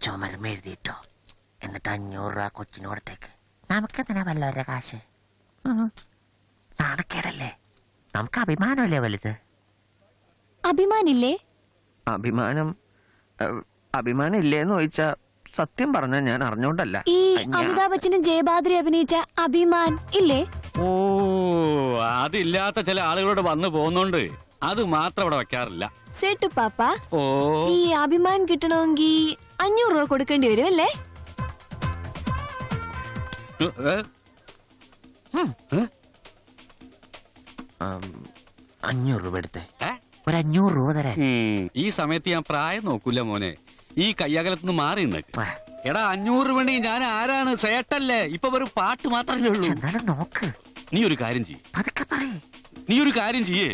ചുമരുമ എഴുതിയിട്ടോ, എന്നിട്ട് 500 രൂപ കൊച്ചിനോടത്തേക്ക്. നമുക്കെന്തിനാ വല്ലവരുടെ കാശ്? നാണക്കേടല്ലേ? നമുക്ക് അഭിമാനമല്ലേ വലുത്? അഭിമാനില്ലേ? അഭിമാനം ഇല്ലേന്ന് ചോദിച്ചാ സത്യം പറഞ്ഞ ഞാൻ അറിഞ്ഞോണ്ടല്ല. ഈ അമിതാഭ് ബച്ചനും ജയബാദ്രി അഭിനയിച്ച അഭിമാൻ ഇല്ലേ? ഓ, അതില്ലാത്ത ചില ആളുകളോട് വന്നു പോകുന്നുണ്ട്. അത് മാത്രം ഇവിടെ വെക്കാറില്ല. സേട്ടു പാപ്പ, ഓ, ഈ അഭിമാൻ കിട്ടണമെങ്കിൽ 500 രൂപ കൊടുക്കേണ്ടി വരും അല്ലേ? 500 രൂപ എടുത്തേ. ഒരു 500 രൂപ തരാൻ. ഈ സമയത്ത് ഞാൻ പ്രായം നോക്കൂല മോനെ. ഈ കയ്യകലത്തുനിന്ന് മാറി നിന്നേക്ക്. എടാ, 500 രൂപ ഞാൻ ആരാണ്? സേട്ടല്ലേ? ഇപ്പൊ ഒരു പാട്ട് മാത്രമേ ഉള്ളൂ. നോക്ക്, നീ ഒരു കാര്യം ചെയ്യേ. നീ ഒരു കാര്യം ചെയ്യേ.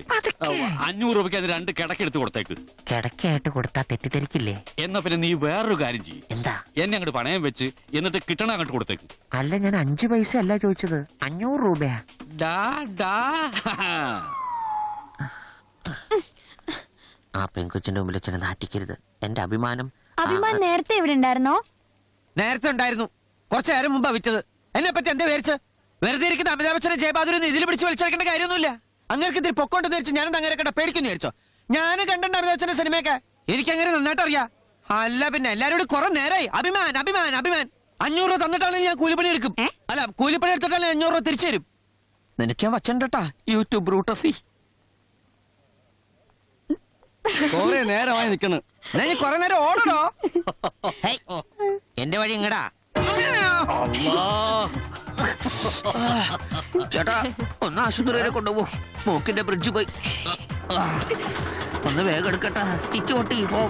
500 രൂപയ്ക്ക് അത് 2 കിടക്കെടുത്ത് കൊടുത്തേക്ക്. കിടക്കായിട്ട് കൊടുത്താ തെറ്റിദ്ധരിക്കില്ലേ? എന്നാ പിന്നെ നീ വേറൊരു കാര്യം ചെയ്യേ. എന്താ? എന്നെ അങ്ങോട്ട് പണയം വെച്ച് എന്നിട്ട് കിട്ടണ അങ്ങോട്ട് കൊടുത്തേക്ക്. അല്ല, ഞാൻ 5 പൈസ അല്ല ചോദിച്ചത്, 500 രൂപയാ. ആ പെൺകൊച്ചിന്റെ മുമ്പിൽ ചെന്ന് നാറ്റിക്കരുത്. എന്റെ അഭിമാനം. അഭിമാൻ നേരത്തെ ഇവിടെ ഉണ്ടായിരുന്നോ? നേരത്തെ ഉണ്ടായിരുന്നു, കുറച്ചു നേരം മുമ്പാ വിറ്റത്. എന്നെ പറ്റി എന്താ വിചാരിച്ച്? വെറുതെ ഇരിക്കുന്ന അമിതാഭ് ബച്ചനെ ജയബാദുരി ഇതിൽ പിടിച്ച് വലിച്ചെടുക്കേണ്ട കാര്യമൊന്നുമില്ല. അങ്ങനെ ഇതിൽ പൊക്കോണ്ടെന്ന് വിചാരിച്ചു ഞാനെന്താ അങ്ങനെ കണ്ട പേടിക്കുന്നു വിചാരിച്ചോ? ഞാൻ കണ്ടിട്ടുണ്ട് അമിതാഭ് ബച്ചന്റെ സിനിമയൊക്കെ, എനിക്ക് അങ്ങനെ നന്നായിട്ട് അറിയാം. അല്ല പിന്നെ എല്ലാരോടും കുറെ നേരമായി അഭിമാൻ അഭിമാൻ അഭിമാൻ. 500 രൂപ തന്നിട്ടാണെങ്കിൽ ഞാൻ കൂലിപ്പണി എടുക്കും. അല്ല, കൂലിപ്പണി എടുത്തിട്ടാണെങ്കിൽ 500 രൂപ തിരിച്ചു തരും. നിനക്ക് ഞാൻ വച്ചണ്ടാ യൂട്യൂബ് ബ്രൂട്ടസി. കൊറേ നേരമായി നിക്കണ്. കൊറേ നേരം ഓടണോ? എന്റെ വഴി ഇങ്ങടാ. ചേട്ടാ, ഒന്ന് ആശുപത്രി വരെ കൊണ്ടുപോ. മൂക്കിന്റെ ബ്രിഡ്ജ് പോയി. ഒന്ന് വേഗം എടുക്കട്ടെ, സ്റ്റിച്ച് പൊട്ടി. പോ.